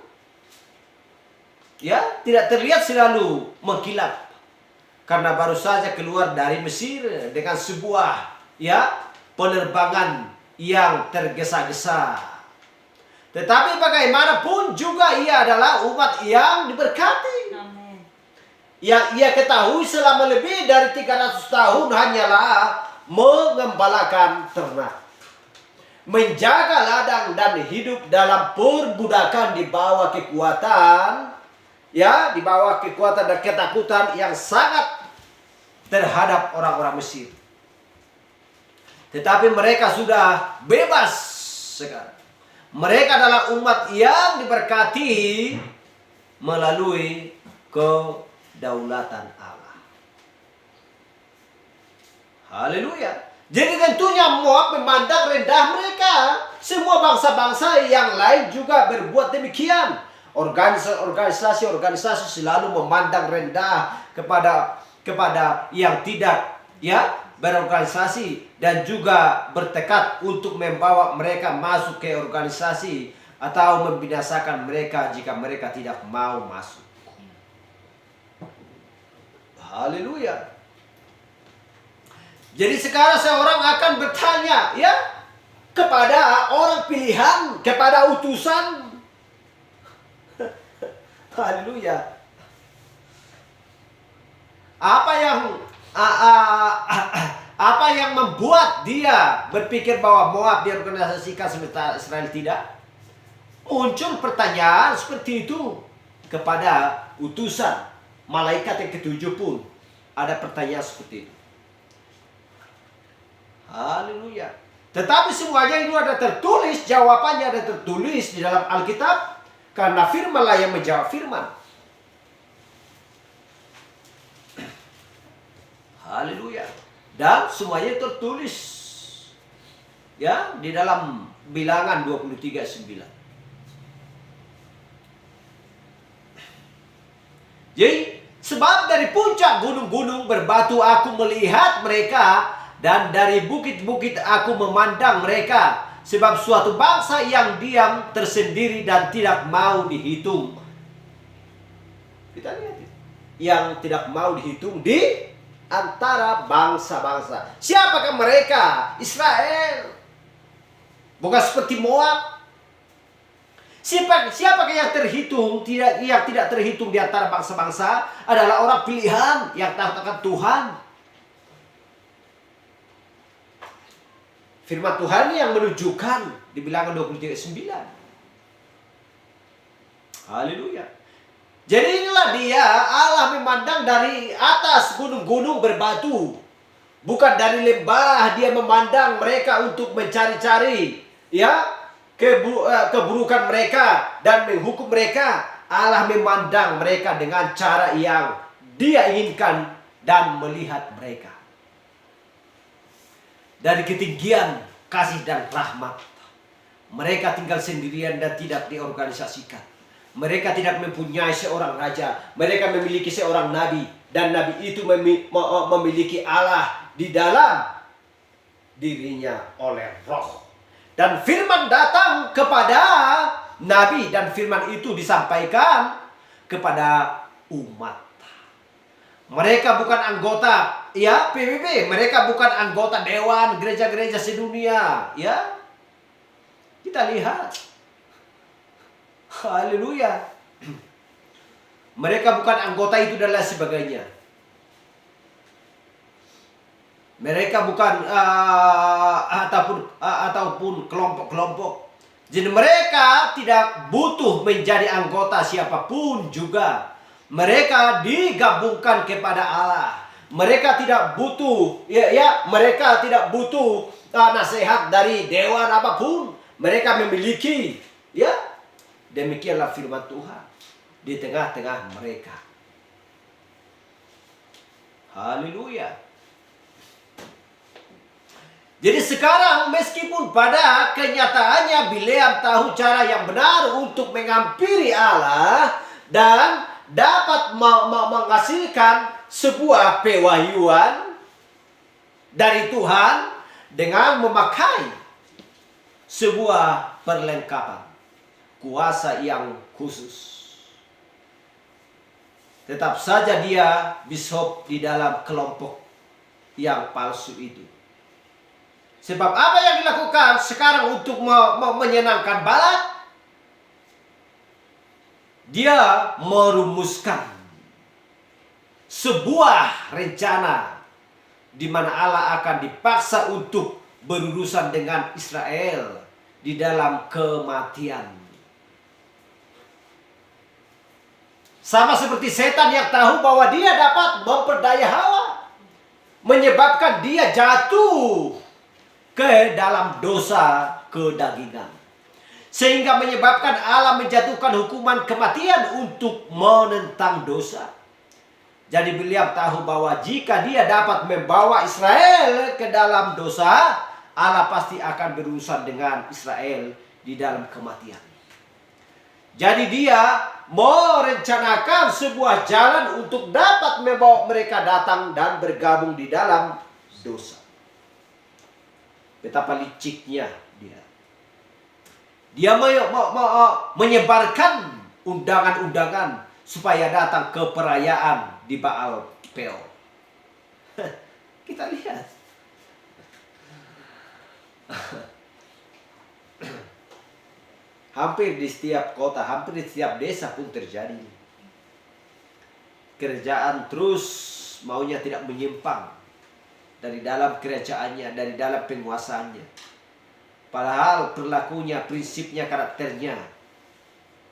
ya, tidak terlihat selalu mengkilap karena baru saja keluar dari Mesir dengan sebuah, ya, penerbangan yang tergesa-gesa. Tetapi bagaimanapun juga ia adalah umat yang diberkati. Amen. Yang ia ketahui selama lebih dari 300 tahun hanyalah mengembalakan ternak, menjaga ladang dan hidup dalam perbudakan di bawah kekuatan, ya, di bawah kekuatan dan ketakutan yang sangat terhadap orang-orang Mesir. Tetapi mereka sudah bebas sekarang. Mereka adalah umat yang diberkati melalui kedaulatan Allah. Haleluya. Jadi tentunya Moab memandang rendah mereka. Semua bangsa-bangsa yang lain juga berbuat demikian. Organisasi-organisasi selalu memandang rendah kepada yang tidak, ya, berorganisasi dan juga bertekad untuk membawa mereka masuk ke organisasi atau membinasakan mereka jika mereka tidak mau masuk. Haleluya. Jadi sekarang seorang akan bertanya, ya, kepada orang pilihan, kepada utusan. Haleluya. Apa yang membuat dia berpikir bahwa Moab diorganisasikan sementara Israel tidak? Muncul pertanyaan seperti itu kepada utusan malaikat yang ketujuh pun ada pertanyaan seperti itu. Haleluya. Tetapi semuanya itu ada tertulis, jawabannya ada tertulis di dalam Alkitab, karena firmanlah yang menjawab firman. Haleluya. Dan semuanya tertulis, ya, di dalam Bilangan 23:9. Jadi sebab dari puncak gunung-gunung berbatu aku melihat mereka, dan dari bukit-bukit aku memandang mereka. Sebab suatu bangsa yang diam tersendiri dan tidak mau dihitung. Kita lihat, yang tidak mau dihitung di antara bangsa-bangsa. Siapakah mereka? Israel. Bukan seperti Moab. Siapakah yang terhitung? Yang tidak terhitung di antara bangsa-bangsa adalah orang pilihan yang takut akan Tuhan. Firman Tuhan yang menunjukkan di Bilangan 23:9. Haleluya. Jadi inilah dia, Allah memandang dari atas gunung-gunung berbatu. Bukan dari lembah dia memandang mereka untuk mencari-cari ya keburukan mereka dan menghukum mereka. Allah memandang mereka dengan cara yang dia inginkan dan melihat mereka dari ketinggian kasih dan rahmat. Mereka tinggal sendirian dan tidak diorganisasikan. Mereka tidak mempunyai seorang raja. Mereka memiliki seorang nabi. Dan nabi itu memiliki Allah di dalam dirinya oleh roh. Dan firman datang kepada nabi. Dan firman itu disampaikan kepada umat. Mereka bukan anggota ya PBB. Mereka bukan anggota dewan gereja-gereja sedunia. Ya, kita lihat. Haleluya. Mereka bukan anggota itu dan lain sebagainya. Mereka bukan ataupun kelompok-kelompok. Jadi mereka tidak butuh menjadi anggota siapapun juga. Mereka digabungkan kepada Allah. Mereka tidak butuh mereka tidak butuh nasihat dari dewan apapun. Mereka memiliki demikianlah firman Tuhan di tengah-tengah mereka. Haleluya. Jadi sekarang meskipun pada kenyataannya Bileam tahu cara yang benar untuk menghampiri Allah dan dapat menghasilkan sebuah pewahyuan dari Tuhan dengan memakai sebuah perlengkapan kuasa yang khusus. Tetap saja dia bishop di dalam kelompok yang palsu itu. Sebab apa yang dilakukan sekarang untuk menyenangkan Balak? Dia merumuskan sebuah rencana di mana Allah akan dipaksa untuk berurusan dengan Israel di dalam kematian. Sama seperti setan yang tahu bahwa dia dapat memperdaya Hawa, menyebabkan dia jatuh ke dalam dosa kedagingan. Sehingga menyebabkan Allah menjatuhkan hukuman kematian untuk menentang dosa. Jadi Bileam tahu bahwa jika dia dapat membawa Israel ke dalam dosa, Allah pasti akan berurusan dengan Israel di dalam kematian. Jadi dia merencanakan sebuah jalan untuk dapat membawa mereka datang dan bergabung di dalam dosa. Betapa liciknya dia. Dia menyebarkan undangan-undangan supaya datang ke perayaan di Baal Peor. Kita lihat. Hampir di setiap kota, hampir di setiap desa pun terjadi. Kerajaan terus maunya tidak menyimpang dari dalam kerajaannya, dari dalam penguasaannya. Padahal perilakunya, prinsipnya, karakternya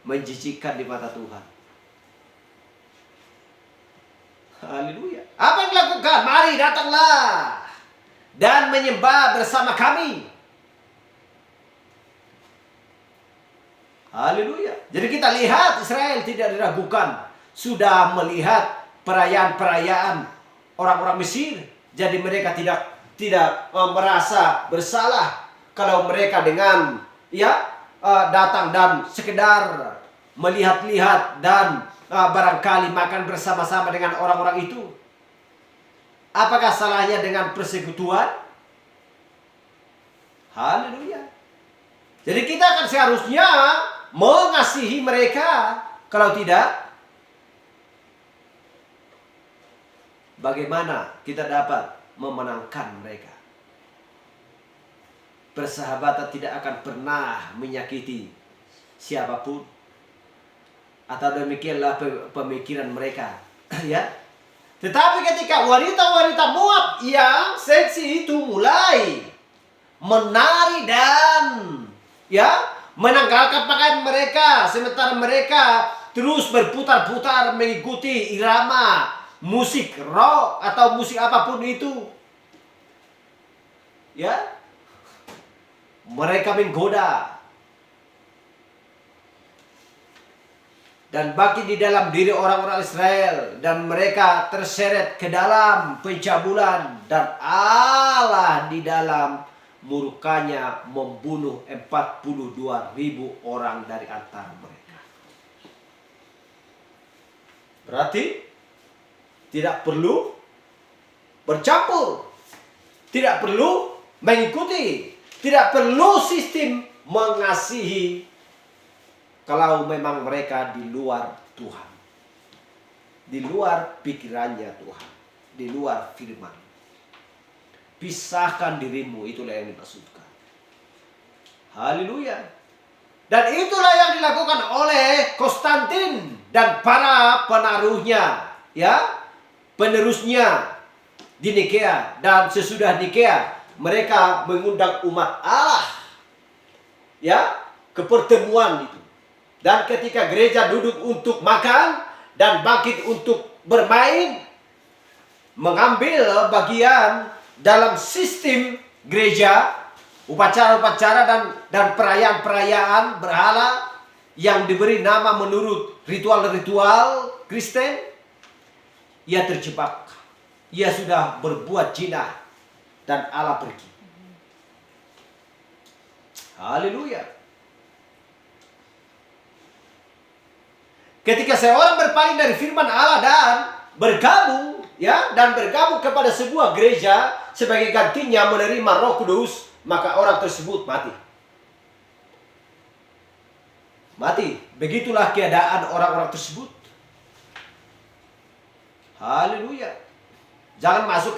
menjijikkan di mata Tuhan. Haleluya. Apa yang dilakukan? Mari datanglah dan menyembah bersama kami. Haleluya. Jadi kita lihat Israel tidak diragukan. Sudah melihat perayaan-perayaan orang-orang Mesir. Jadi mereka tidak merasa bersalah kalau mereka dengan datang dan sekedar melihat-lihat dan barangkali makan bersama-sama dengan orang-orang itu. Apakah salahnya dengan persekutuan? Haleluya. Jadi kita akan seharusnya mengasihi mereka. Kalau tidak, bagaimana kita dapat memenangkan mereka? Persahabatan tidak akan pernah menyakiti siapapun. Atau demikianlah pemikiran mereka. Ya. Tetapi ketika wanita-wanita Moab yang seksi itu mulai menari dan menanggalkan pakaian mereka, sementara mereka terus berputar-putar mengikuti irama musik rock atau musik apapun itu. Mereka menggoda dan bangkit di dalam diri orang-orang Israel, dan mereka terseret ke dalam pencabulan, dan Allah di dalam murkanya membunuh 42.000 orang dari antara mereka. Berarti tidak perlu bercampur, tidak perlu mengikuti, tidak perlu sistem mengasihi kalau memang mereka di luar Tuhan, di luar pikirannya Tuhan, di luar firman. Pisahkan dirimu, itulah yang dimaksudkan. Haleluya. Dan itulah yang dilakukan oleh Konstantin dan para penaruhnya, penerusnya di Nikea. Dan sesudah Nikea, mereka mengundang umat Allah ke pertemuan itu. Dan ketika gereja duduk untuk makan dan bangkit untuk bermain, mengambil bagian dalam sistem gereja, upacara-upacara dan perayaan-perayaan berhala yang diberi nama menurut ritual-ritual Kristen, ia terjebak. Ia sudah berbuat zina dan Allah pergi. Haleluya. Ketika seorang berpaling dari firman Allah dan bergabung kepada sebuah gereja sebagai gantinya menerima Roh Kudus, maka orang tersebut mati. Mati. Begitulah keadaan orang-orang tersebut. Haleluya. Jangan masuk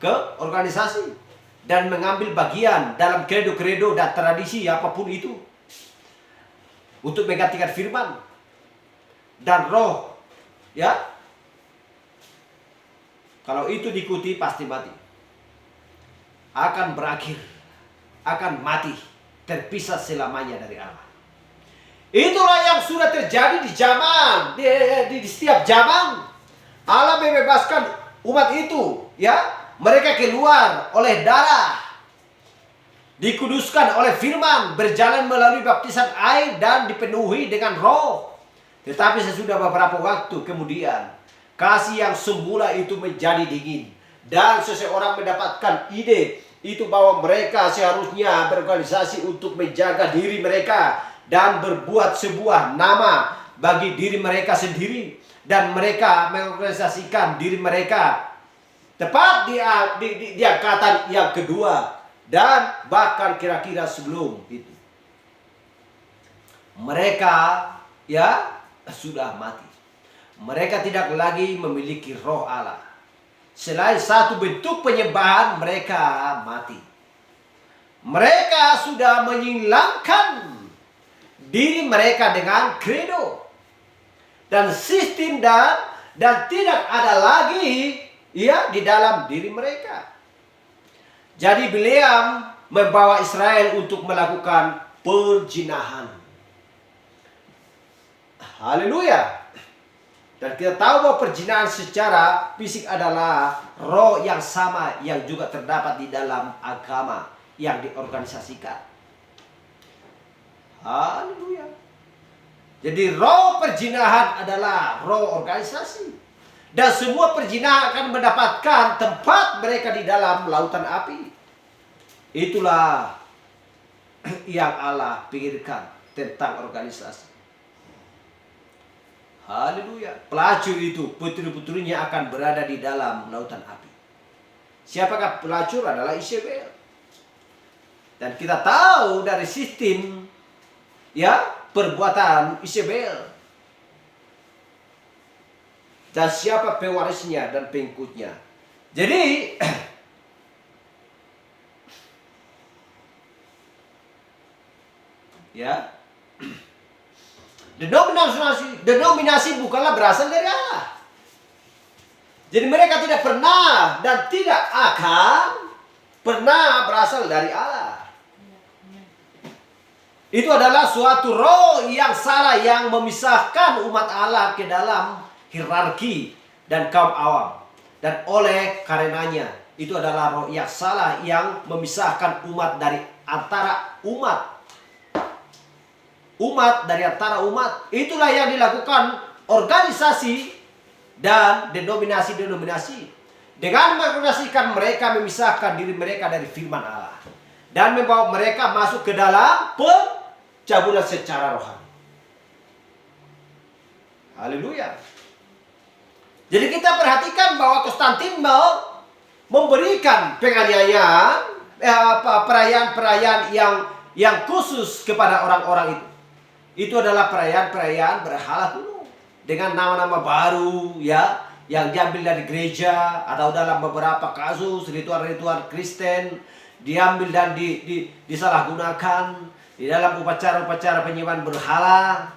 ke organisasi dan mengambil bagian dalam kredo-kredo dan tradisi apapun itu untuk menggantikan firman dan roh. Kalau itu diikuti pasti mati. Akan berakhir, akan mati, terpisah selamanya dari Allah. Itulah yang sudah terjadi di zaman, di setiap zaman. Allah membebaskan umat itu, mereka keluar oleh darah, dikuduskan oleh firman, berjalan melalui baptisan air dan dipenuhi dengan roh. Tetapi sesudah beberapa waktu kemudian, kasih yang semula itu menjadi dingin. Dan seseorang mendapatkan ide itu bahwa mereka seharusnya berorganisasi untuk menjaga diri mereka dan berbuat sebuah nama bagi diri mereka sendiri. Dan mereka mengorganisasikan diri mereka tepat di angkatan yang kedua. Dan bahkan kira-kira sebelum itu, mereka sudah mati. Mereka tidak lagi memiliki roh Allah. Selain satu bentuk penyembahan, mereka mati. Mereka sudah menyilangkan diri mereka dengan kredo dan sistem dan tidak ada lagi di dalam diri mereka. Jadi Bileam membawa Israel untuk melakukan perzinahan. Haleluya. Dan kita tahu bahwa perzinahan secara fisik adalah roh yang sama yang juga terdapat di dalam agama yang diorganisasikan. Haleluya. Jadi roh perzinahan adalah roh organisasi. Dan semua perzinahan akan mendapatkan tempat mereka di dalam lautan api. Itulah yang Allah pikirkan tentang organisasi. Haleluya. Pelacur itu, putri-putrinya akan berada di dalam lautan api. Siapakah pelacur? Adalah Isabel. Dan kita tahu dari sistem perbuatan Isabel. Dan siapa pewarisnya dan pengikutnya. Jadi denominasi bukanlah berasal dari Allah. Jadi mereka tidak pernah dan tidak akan pernah berasal dari Allah. Itu adalah suatu roh yang salah yang memisahkan umat Allah ke dalam hierarki dan kaum awam. Dan oleh karenanya itu adalah roh yang salah yang memisahkan umat dari antara umat. Umat dari antara umat. Itulah yang dilakukan organisasi dan denominasi-denominasi. Dengan mengorganisasikan mereka, memisahkan diri mereka dari firman Allah. Dan membawa mereka masuk ke dalam pencabulan secara rohani. Haleluya. Jadi kita perhatikan bahwa Konstantin mau memberikan penganiayaan, perayaan-perayaan yang khusus kepada orang-orang itu. Itu adalah perayaan-perayaan berhala kuno dengan nama-nama baru, ya, yang diambil dari gereja atau dalam beberapa kasus ritual-ritual Kristen diambil dan disalahgunakan di dalam upacara-upacara penyembahan berhala.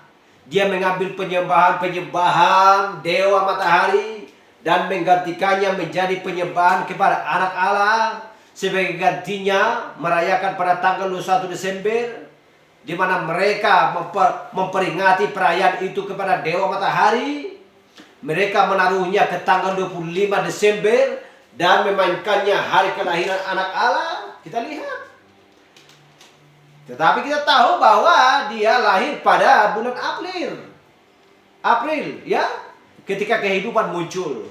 Dia mengambil penyembahan dewa matahari dan menggantikannya menjadi penyembahan kepada anak Allah. Sebagai gantinya merayakan pada tanggal 21 Desember, di mana mereka memperingati perayaan itu kepada dewa matahari. Mereka menaruhnya ke tanggal 25 Desember dan memainkannya hari kelahiran anak Allah. Kita lihat. Tetapi kita tahu bahwa dia lahir pada bulan April, ya, ketika kehidupan muncul,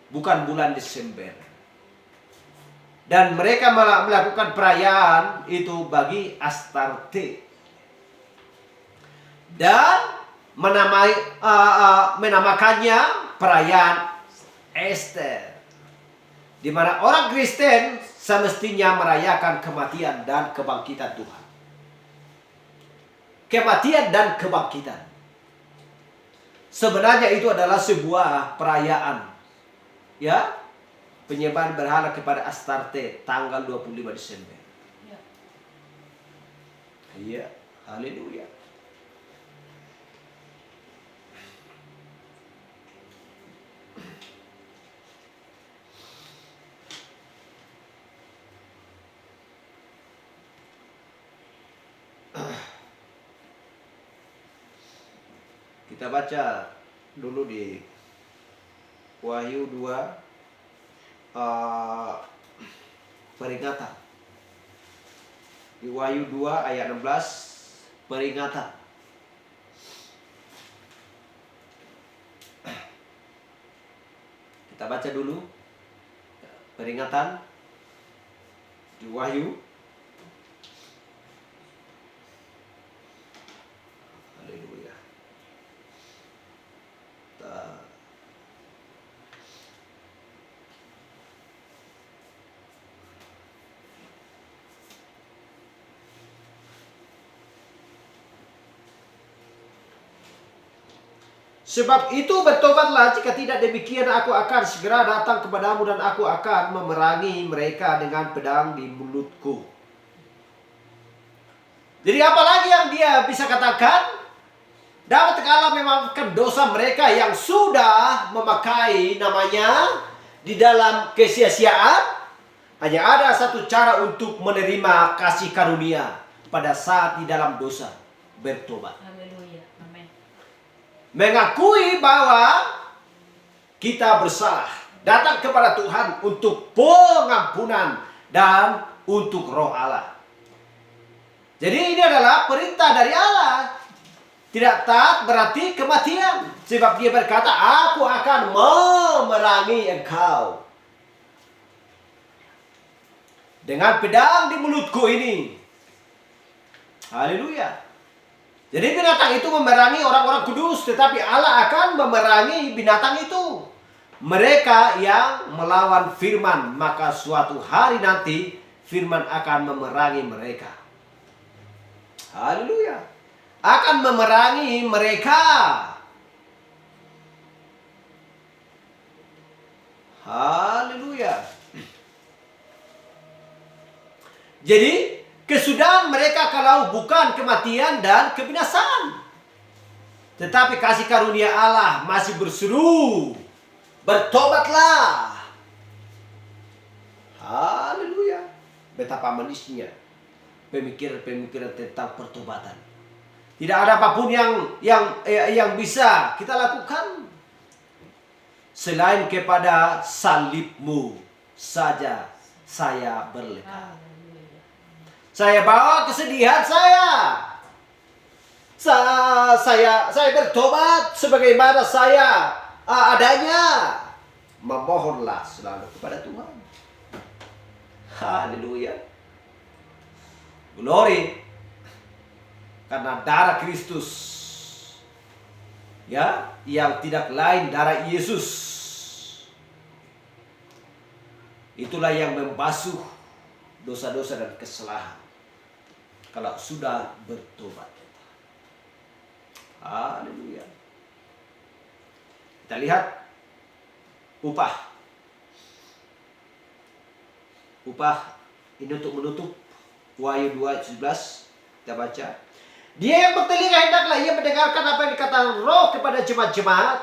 bukan bulan Desember. Dan mereka melakukan perayaan itu bagi Astarte dan menamakannya perayaan Ester, di mana orang Kristen semestinya merayakan kematian dan kebangkitan Tuhan. Kematian dan kebangkitan. Sebenarnya itu adalah sebuah perayaan, ya, penyembahan berhala kepada Astarte tanggal 25 Desember. Iya, haleluya. Kita baca dulu di Wahyu 2 peringatan. Di Wahyu 2 ayat 16 peringatan. Kita baca dulu peringatan di Wahyu. Haleluya. Sebab itu bertobatlah, jika tidak demikian aku akan segera datang kepadamu dan aku akan memerangi mereka dengan pedang di mulutku. Jadi apalagi yang dia bisa katakan? Dapat Allah memaafkan dosa mereka yang sudah memakai namanya di dalam kesia-siaan. Hanya ada satu cara untuk menerima kasih karunia pada saat di dalam dosa, bertobat. Mengakui bahwa kita bersalah, datang kepada Tuhan untuk pengampunan dan untuk roh Allah. Jadi ini adalah perintah dari Allah. Tidak taat berarti kematian. Sebab dia berkata, aku akan memerangi engkau dengan pedang di mulutku ini. Haleluya. Jadi binatang itu memerangi orang-orang kudus, tetapi Allah akan memerangi binatang itu. Mereka yang melawan firman, maka suatu hari nanti firman akan memerangi mereka. Haleluya. Akan memerangi mereka. Haleluya. Jadi kesudahan mereka kalau bukan kematian dan kebinasaan, tetapi kasih karunia Allah masih berseru, bertobatlah. Haleluya. betapa manisnya pemikiran-pemikiran tentang pertobatan. Tidak ada apapun yang bisa kita lakukan selain kepada salibmu saja saya berlekat. Saya bawa kesedihan saya bertobat sebagaimana saya adanya. Memohonlah selalu kepada Tuhan. Haleluya. Glory. Karena darah Kristus, ya, yang tidak lain darah Yesus, itulah yang membasuh dosa-dosa dan kesalahan kalau sudah bertobat. Haleluya. Kita lihat upah ini untuk menutup Wahyu 2:17. Kita baca. Dia yang bertelinga hendaklah ia mendengarkan apa yang dikatakan Roh kepada jemaat-jemaat.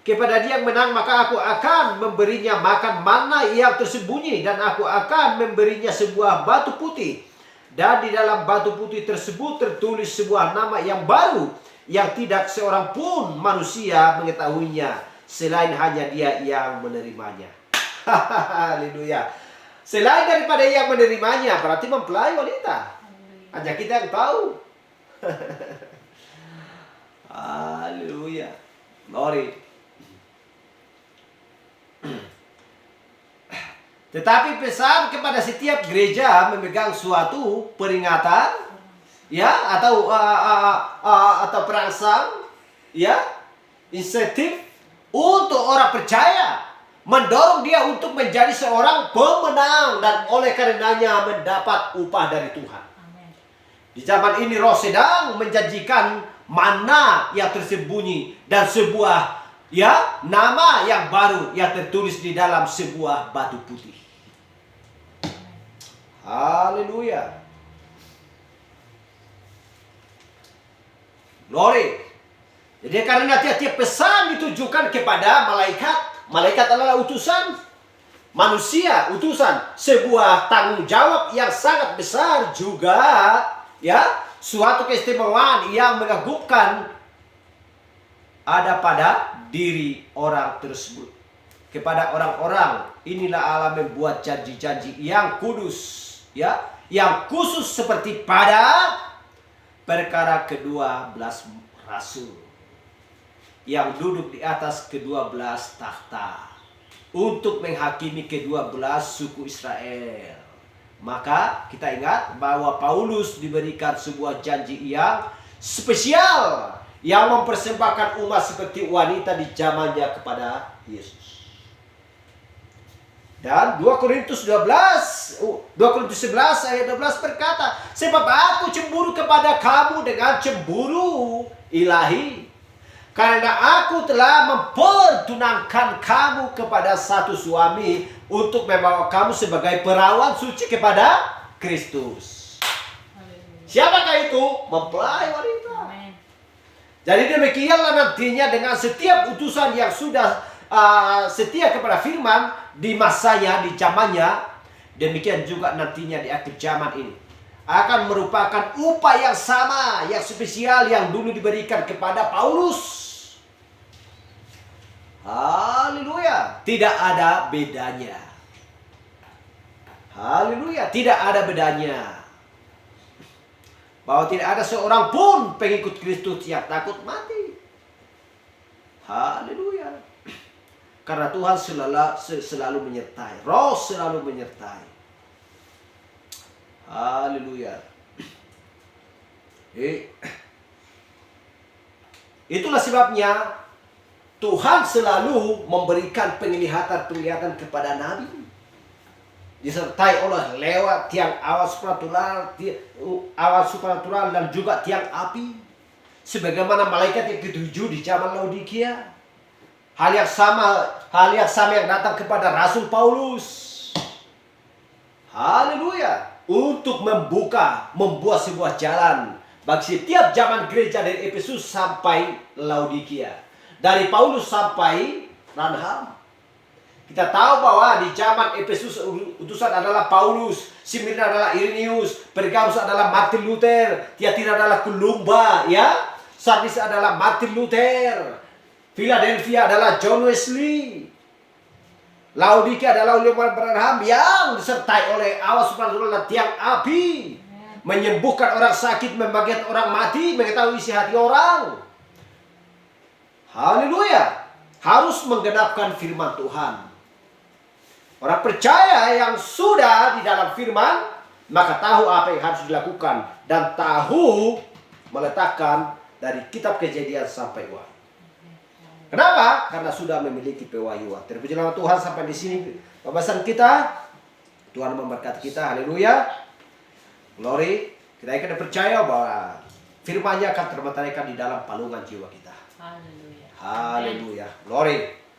Kepada dia yang menang maka aku akan memberinya makan mana yang tersembunyi, dan aku akan memberinya sebuah batu putih. Dan di dalam batu putih tersebut tertulis sebuah nama yang baru yang tidak seorang pun manusia mengetahuinya selain hanya dia yang menerimanya. Haleluya. Selain daripada yang menerimanya berarti mempelai wanita. Hanya kita yang tahu. Haleluya. Glory. Tetapi pesan kepada setiap gereja memegang suatu peringatan, ya, atau perangsang, ya, insentif untuk orang percaya, mendorong dia untuk menjadi seorang pemenang dan oleh karenanya mendapat upah dari Tuhan. Di zaman ini Roh sedang menjanjikan mana yang tersembunyi dan sebuah, ya, nama yang baru yang tertulis di dalam sebuah batu putih. Haleluya. Glory. Jadi karena tiap-tiap pesan ditujukan kepada malaikat. Malaikat adalah utusan manusia, utusan sebuah tanggung jawab yang sangat besar juga, ya, suatu keistimewaan yang mengagumkan ada pada diri orang tersebut. Kepada orang-orang inilah Allah membuat janji-janji yang kudus, ya, yang khusus seperti pada perkara ke-12 rasul yang duduk di atas ke-12 takhta untuk menghakimi ke-12 suku Israel. Maka kita ingat bahwa Paulus diberikan sebuah janji yang spesial yang mempersembahkan umat seperti wanita di zamannya kepada Yesus. Dan 2 Korintus 11 ayat 12 berkata, sebab aku cemburu kepada kamu dengan cemburu ilahi, karena aku telah mempertunangkan kamu kepada satu suami untuk membawa kamu sebagai perawan suci kepada Kristus. Siapakah itu? Mempelai wanita. Amen. Jadi demikianlah nantinya dengan setiap utusan yang sudah setia kepada firman di masanya, di zamannya, demikian juga nantinya di akhir zaman ini akan merupakan upah yang sama, yang spesial yang dulu diberikan kepada Paulus. Haleluya. Tidak ada bedanya. Haleluya. Tidak ada bedanya. Bahwa tidak ada seorang pun pengikut Kristus yang takut mati. Haleluya. Karena Tuhan selalu menyertai. Roh selalu menyertai. Haleluya. Itulah sebabnya Tuhan selalu memberikan penglihatan-penglihatan kepada Nabi. Disertai oleh lewat tiang awan supranatural dan juga tiang api. Sebagaimana malaikat yang ketujuh di zaman Laodikia. Hal yang sama yang datang kepada Rasul Paulus. Haleluya. Untuk membuat sebuah jalan bagi setiap zaman gereja dari Efesus sampai Laodikia. Dari Paulus sampai Branham. Kita tahu bahwa di zaman Efesus utusan adalah Paulus, Smyrna adalah Irenaeus, Pergamus adalah Martin Luther, Tiatira adalah Columba, ya. Sardis adalah Martin Luther, Philadelphia adalah John Wesley, Laodikia adalah William Branham yang disertai oleh Allah Subhanahu wa taala tiang api, menyembuhkan orang sakit, membangkitkan orang mati, mengetahui isi hati orang. Haleluya. Harus menggenapkan firman Tuhan. Orang percaya yang sudah di dalam firman, maka tahu apa yang harus dilakukan dan tahu meletakkan dari kitab Kejadian sampai Wahyu. Kenapa? Karena sudah memiliki pewahyuan. Terpuji nama Tuhan, sampai di sini pembahasan kita. Tuhan memberkati kita. Haleluya. Glory. Kita akan percaya bahwa firman-Nya akan termataikan di dalam palungan jiwa kita. Haleluya. Haleluya. Glory.